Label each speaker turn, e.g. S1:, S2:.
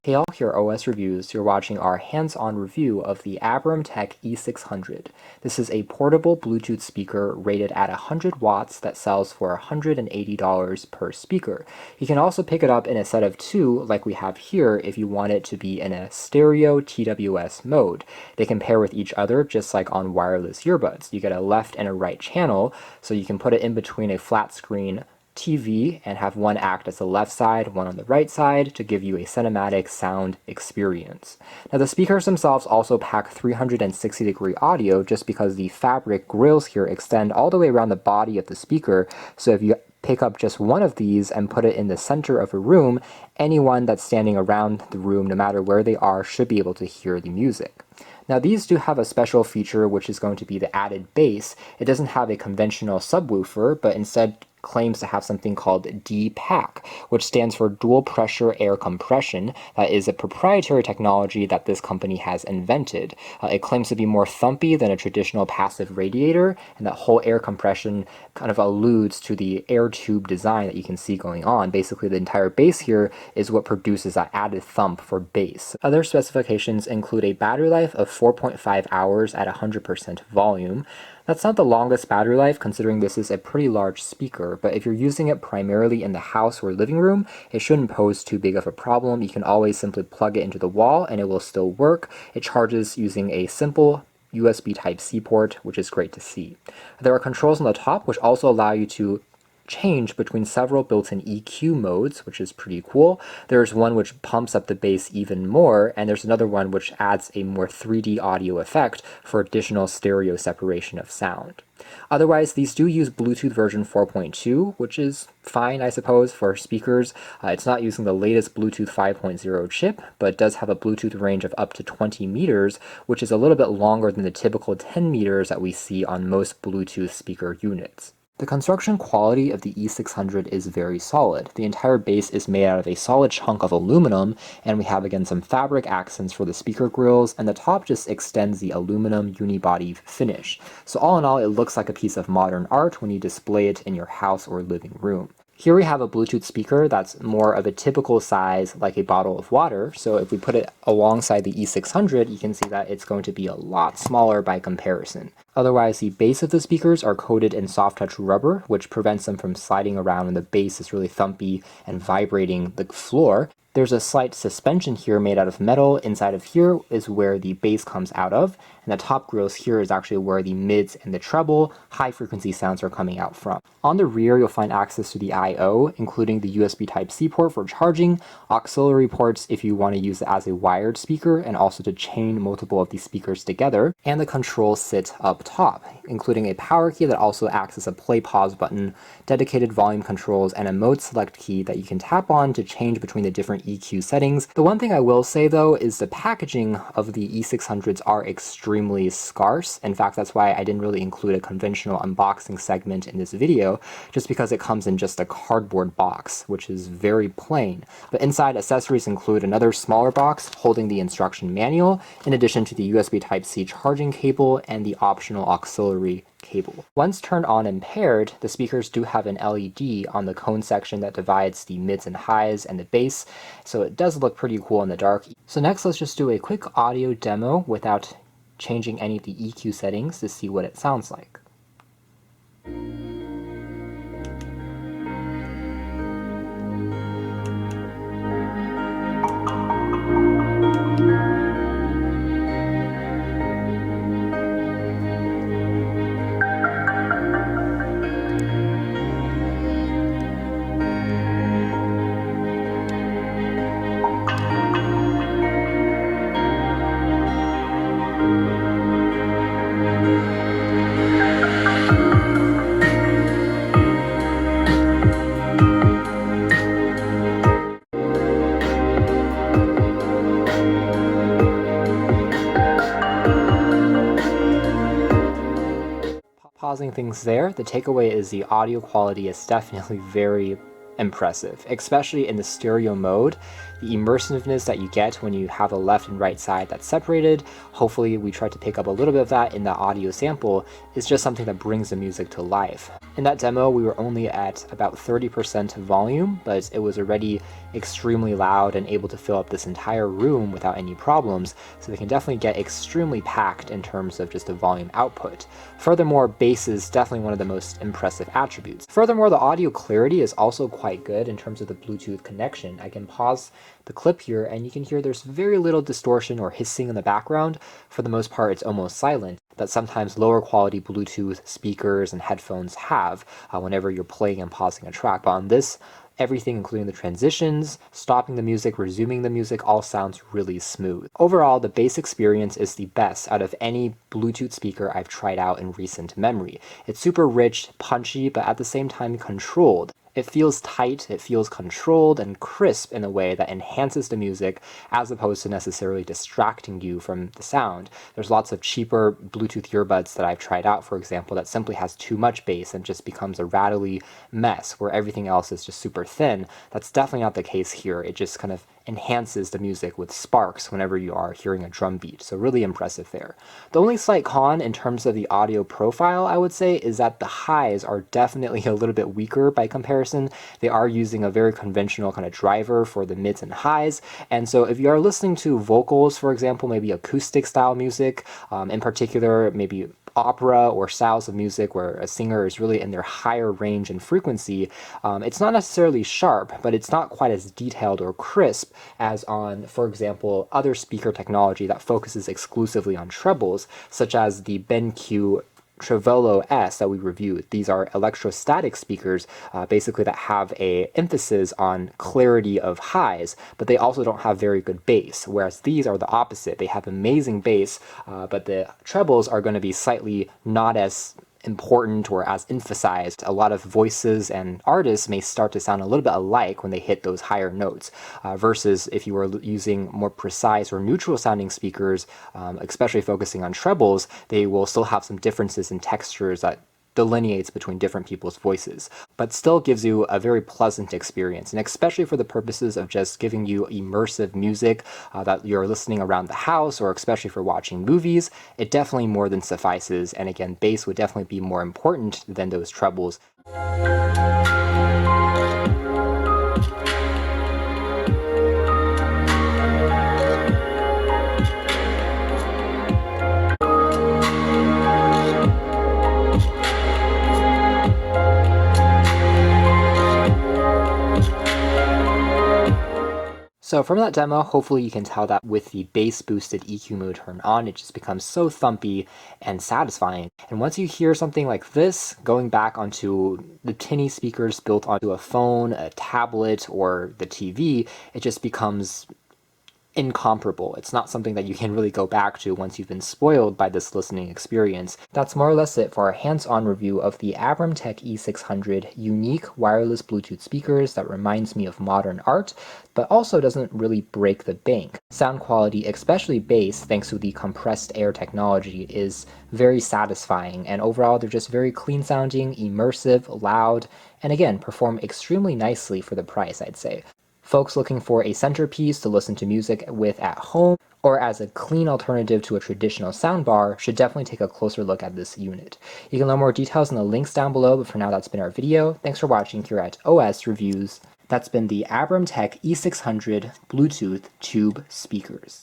S1: Hey all, here are OS Reviews. You're watching our hands-on review of the Abramtek E600. This is a portable Bluetooth speaker rated at 100 watts that sells for $180 per speaker. You can also pick it up in a set of two, like we have here, if you want it to be in a stereo TWS mode. They can pair with each other just like on wireless earbuds. You get a left and a right channel, so you can put it in between a flat screen TV and have one act as the left side, one on the right side to give you a cinematic sound experience. Now the speakers themselves also pack 360-degree audio just because the fabric grills here extend all the way around the body of the speaker, so if you pick up just one of these and put it in the center of a room, anyone that's standing around the room, no matter where they are, should be able to hear the music. Now these do have a special feature, which is going to be the added bass. It doesn't have a conventional subwoofer, but instead claims to have something called DPAC, which stands for dual pressure air compression. That is a proprietary technology that this company has invented. It claims to be more thumpy than a traditional passive radiator, and that whole air compression kind of alludes to the air tube design that you can see going on. Basically, the entire bass here is what produces that added thump for bass. Other specifications include a battery life of 4.5 hours at 100% volume. That's not the longest battery life, considering this is a pretty large speaker, but if you're using it primarily in the house or living room, it shouldn't pose too big of a problem. You can always simply plug it into the wall and it will still work. It charges using a simple USB Type-C port, which is great to see. There are controls on the top which also allow you to change between several built-in EQ modes, which is pretty cool. There's one which pumps up the bass even more, and there's another one which adds a more 3D audio effect for additional stereo separation of sound. Otherwise, these do use Bluetooth version 4.2, which is fine, I suppose, for speakers. It's not using the latest Bluetooth 5.0 chip, but it does have a Bluetooth range of up to 20 meters, which is a little bit longer than the typical 10 meters that we see on most Bluetooth speaker units. The construction quality of the E600 is very solid. The entire base is made out of a solid chunk of aluminum, and we have again some fabric accents for the speaker grills, and the top just extends the aluminum unibody finish. So all in all, it looks like a piece of modern art when you display it in your house or living room. Here we have a Bluetooth speaker that's more of a typical size, like a bottle of water. So if we put it alongside the E600, you can see that it's going to be a lot smaller by comparison. Otherwise, the base of the speakers are coated in soft touch rubber, which prevents them from sliding around when the bass is really thumpy and vibrating the floor. There's a slight suspension here made out of metal. Inside of here is where the bass comes out of, and the top grills here is actually where the mids and the treble, high frequency sounds are coming out from. On the rear, you'll find access to the I/O, including the USB Type-C port for charging, auxiliary ports if you want to use it as a wired speaker, and also to chain multiple of these speakers together, and the controls sit up top, including a power key that also acts as a play-pause button, dedicated volume controls, and a mode select key that you can tap on to change between the different EQ settings. The one thing I will say though is the packaging of the E600s are extremely scarce. In fact, that's why I didn't really include a conventional unboxing segment in this video, just because it comes in just a cardboard box, which is very plain. But inside, accessories include another smaller box holding the instruction manual, in addition to the USB Type-C charging cable and the optional auxiliary cable. Once turned on and paired, the speakers do have an LED on the cone section that divides the mids and highs and the bass, so it does look pretty cool in the dark. So next, let's just do a quick audio demo without changing any of the EQ settings to see what it sounds like. Pausing things there, the takeaway is the audio quality is definitely very impressive, especially in the stereo mode. The immersiveness that you get when you have a left and right side that's separated, hopefully we tried to pick up a little bit of that in the audio sample, is just something that brings the music to life. In that demo, we were only at about 30% volume, but it was already extremely loud and able to fill up this entire room without any problems, so they can definitely get extremely packed in terms of just a volume output. Furthermore, bass is definitely one of the most impressive attributes. Furthermore, the audio clarity is also quite good in terms of the Bluetooth connection. I can pause the clip here and you can hear there's very little distortion or hissing in the background. For the most part, it's almost silent, that sometimes lower quality Bluetooth speakers and headphones have whenever you're playing and pausing a track. But on this, everything including the transitions, stopping the music, resuming the music, all sounds really smooth. Overall, the bass experience is the best out of any Bluetooth speaker I've tried out in recent memory. It's super rich, punchy, but at the same time controlled. It feels tight, it feels controlled and crisp in a way that enhances the music as opposed to necessarily distracting you from the sound. There's lots of cheaper Bluetooth earbuds that I've tried out, for example, that simply has too much bass and just becomes a rattly mess where everything else is just super thin. That's definitely not the case here. It just kind of enhances the music with sparks whenever you are hearing a drum beat, so really impressive there. The only slight con in terms of the audio profile, I would say, is that the highs are definitely a little bit weaker by comparison. They are using a very conventional kind of driver for the mids and highs, and so if you are listening to vocals, for example, maybe acoustic style music, in particular maybe opera or styles of music where a singer is really in their higher range and frequency, it's not necessarily sharp, but it's not quite as detailed or crisp as on, for example, other speaker technology that focuses exclusively on trebles, such as the BenQ Trevolo S that we reviewed. These are electrostatic speakers, basically that have a emphasis on clarity of highs, but they also don't have very good bass, whereas these are the opposite. They have amazing bass, but the trebles are going to be slightly not as important or as emphasized. A lot of voices and artists may start to sound a little bit alike when they hit those higher notes, versus if you were using more precise or neutral sounding speakers, especially focusing on trebles, they will still have some differences in textures that delineates between different people's voices, but still gives you a very pleasant experience. And especially for the purposes of just giving you immersive music that you're listening around the house, or especially for watching movies, it definitely more than suffices. And again, bass would definitely be more important than those trebles. So from that demo, hopefully you can tell that with the bass boosted EQ mode turned on, it just becomes so thumpy and satisfying. And once you hear something like this, going back onto the tinny speakers built onto a phone, a tablet, or the TV, it just becomes incomparable. It's not something that you can really go back to once you've been spoiled by this listening experience. That's more or less it for our hands-on review of the Abramtek E600 unique wireless Bluetooth speakers that reminds me of modern art, but also doesn't really break the bank. Sound quality, especially bass, thanks to the compressed air technology, is very satisfying, and overall they're just very clean sounding, immersive, loud, and again, perform extremely nicely for the price, I'd say. Folks looking for a centerpiece to listen to music with at home, or as a clean alternative to a traditional soundbar, should definitely take a closer look at this unit. You can learn more details in the links down below, but for now that's been our video. Thanks for watching here at OS Reviews. That's been the Abramtek E600 Bluetooth tube speakers.